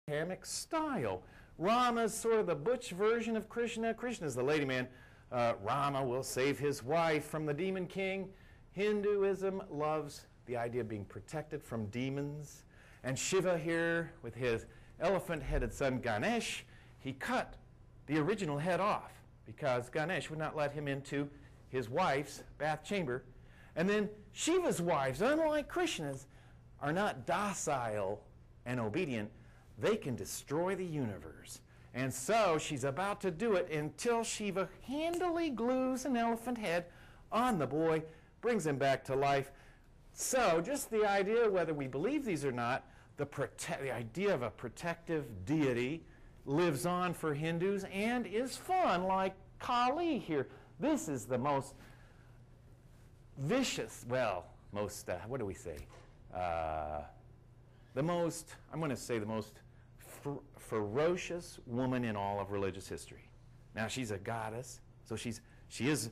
Abrahamic style. Rama's sort of the butch version of Krishna. Krishna's the lady man. Rama will save his wife from the demon king. Hinduism loves the idea of being protected from demons. And Shiva here, with his elephant-headed son Ganesh, he cut the original head off because Ganesh would not let him into his wife's bath chamber. And then Shiva's wives, unlike Krishna's, are not docile and obedient. They can destroy the universe. And so she's about to do it until Shiva handily glues an elephant head on the boy, brings him back to life. So just the idea, whether we believe these or not, the idea of a protective deity lives on for Hindus and is fun, like Kali here. This is the most vicious, well, most, what do we say? The most, I'm going to say the most ferocious woman in all of religious history. Now, she's a goddess, so she is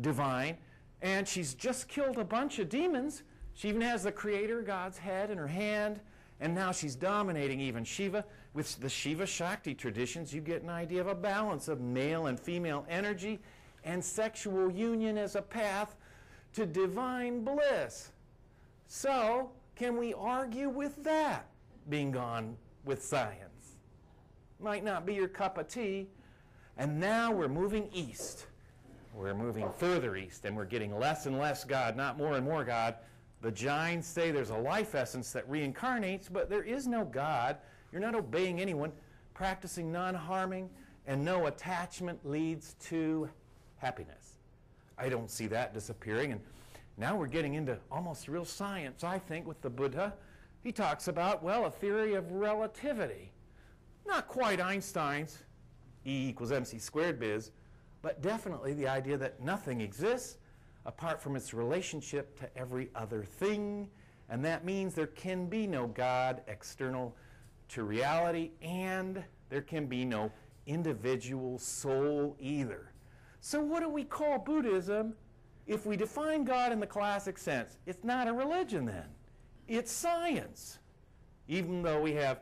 divine, and she's just killed a bunch of demons. She even has the creator, God's head, in her hand, and now she's dominating even Shiva. With the Shiva Shakti traditions, you get an idea of a balance of male and female energy and sexual union as a path to divine bliss. So, can we argue with that being gone with science? Might not be your cup of tea. And now we're moving east. We're moving further east, and we're getting less and less God, not more and more God. The Jains say there's a life essence that reincarnates, but there is no God. You're not obeying anyone. Practicing non-harming and no attachment leads to happiness. I don't see that disappearing. And now we're getting into almost real science, I think, with the Buddha. He talks about, well, a theory of relativity. Not quite Einstein's E equals mc squared biz, but definitely the idea that nothing exists apart from its relationship to every other thing. And that means there can be no God external to reality, and there can be no individual soul either. So what do we call Buddhism? If we define God in the classic sense, it's not a religion then. It's science. Even though we have,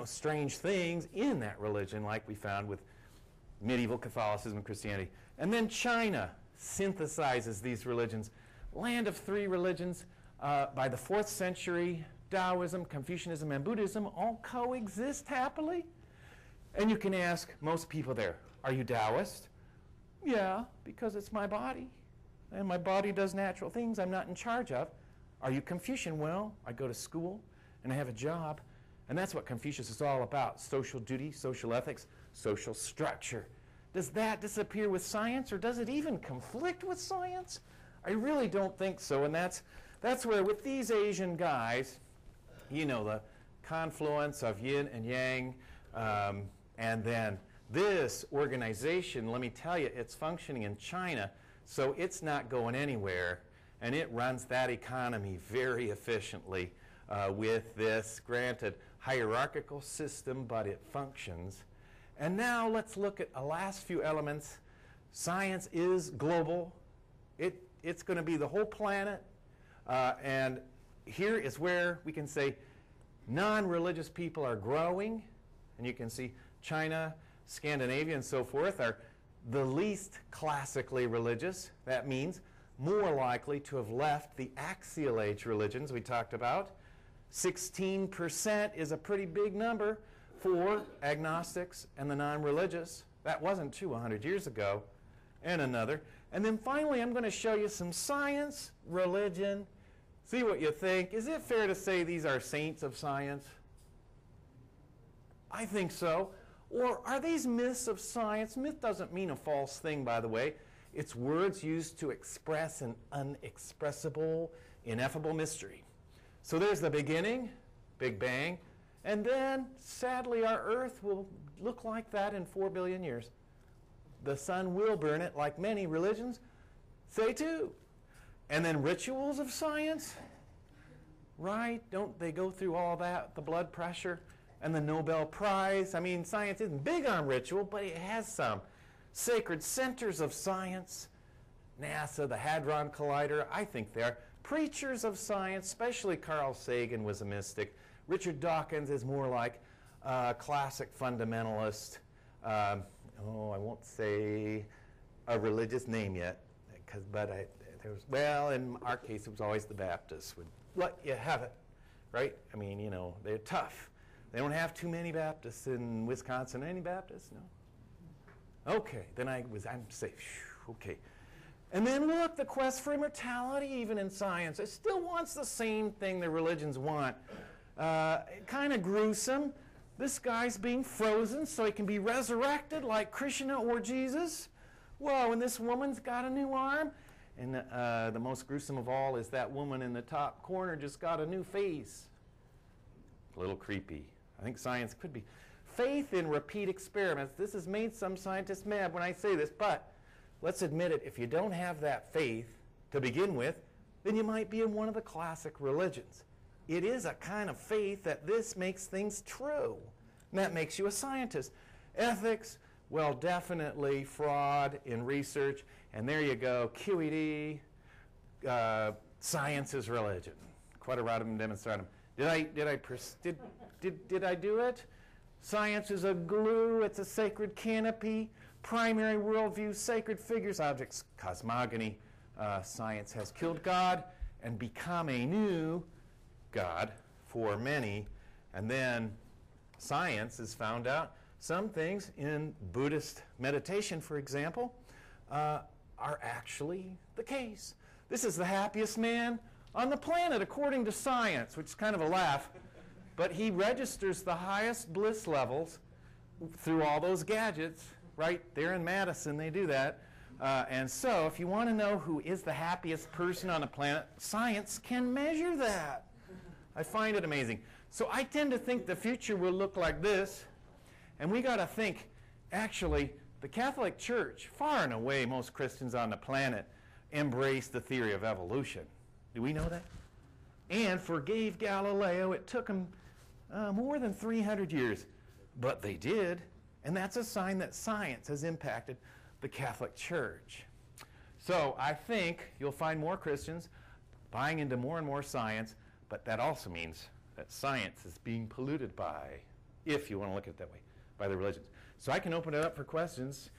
strange things in that religion, like we found with medieval Catholicism and Christianity. And then China synthesizes these religions. Land of three religions. By the 4th century, Taoism, Confucianism, and Buddhism all coexist happily. And you can ask most people there, are you Taoist? Yeah, because it's my body. And my body does natural things I'm not in charge of. Are you Confucian? Well, I go to school and I have a job. And that's what Confucius is all about. Social duty, social ethics, social structure. Does that disappear with science, or does it even conflict with science? I really don't think so. And that's where, with these Asian guys, the confluence of yin and yang, and then this organization, let me tell you, it's functioning in China, so it's not going anywhere, and it runs that economy very efficiently with this, granted, hierarchical system, but it functions. And now let's look at the last few elements. Science is global. It's going to be the whole planet, and here is where we can say non-religious people are growing, and you can see China, Scandinavia, and so forth are the least classically religious. That means more likely to have left the axial age religions we talked about. 16% is a pretty big number for agnostics and the non-religious. That wasn't true 100 years ago. And another. And then finally, I'm going to show you some science, religion. See what you think. Is it fair to say these are saints of science? I think so. Or are these myths of science? Myth doesn't mean a false thing, by the way. It's words used to express an unexpressible, ineffable mystery. So there's the beginning, Big Bang, and then, sadly, our Earth will look like that in 4 billion years. The sun will burn it, like many religions say too. And then rituals of science, right? Don't they go through all that, the blood pressure and the Nobel Prize? I mean, science isn't big on ritual, but it has some. Sacred centers of science, NASA, the Hadron Collider, I think they are. Preachers of science, especially Carl Sagan was a mystic. Richard Dawkins is more like classic fundamentalist. I won't say a religious name yet, well, in our case, it was always the Baptists would let you have it, right? I mean, you know, they're tough. They don't have too many Baptists in Wisconsin. Any Baptists? No? Okay, then I'm safe. Okay. And then look, the quest for immortality, even in science, it still wants the same thing the religions want. Kind of gruesome. This guy's being frozen so he can be resurrected like Krishna or Jesus. Whoa, and this woman's got a new arm. And the most gruesome of all is that woman in the top corner just got a new face. A little creepy. I think science could be. Faith in repeat experiments. This has made some scientists mad when I say this, but let's admit it. If you don't have that faith to begin with, then you might be in one of the classic religions. It is a kind of faith that this makes things true. And that makes you a scientist. Ethics, well, definitely fraud in research. And there you go, QED, science is religion. Quadratum demonstratum. Did I do it? Science is a glue, it's a sacred canopy, primary worldview, sacred figures, objects, cosmogony. Science has killed God and become a new God for many. And then science has found out some things in Buddhist meditation, for example, are actually the case. This is the happiest man on the planet, according to science, which is kind of a laugh. But he registers the highest bliss levels through all those gadgets. Right there in Madison, they do that. And so if you want to know who is the happiest person on the planet, science can measure that. I find it amazing. So I tend to think the future will look like this. And we got to think, actually, the Catholic Church, far and away most Christians on the planet, embrace the theory of evolution. Do we know that? And forgave Galileo. It took them more than 300 years. But they did. And that's a sign that science has impacted the Catholic Church. So I think you'll find more Christians buying into more and more science, but that also means that science is being polluted by, if you want to look at it that way, by the religions. So I can open it up for questions.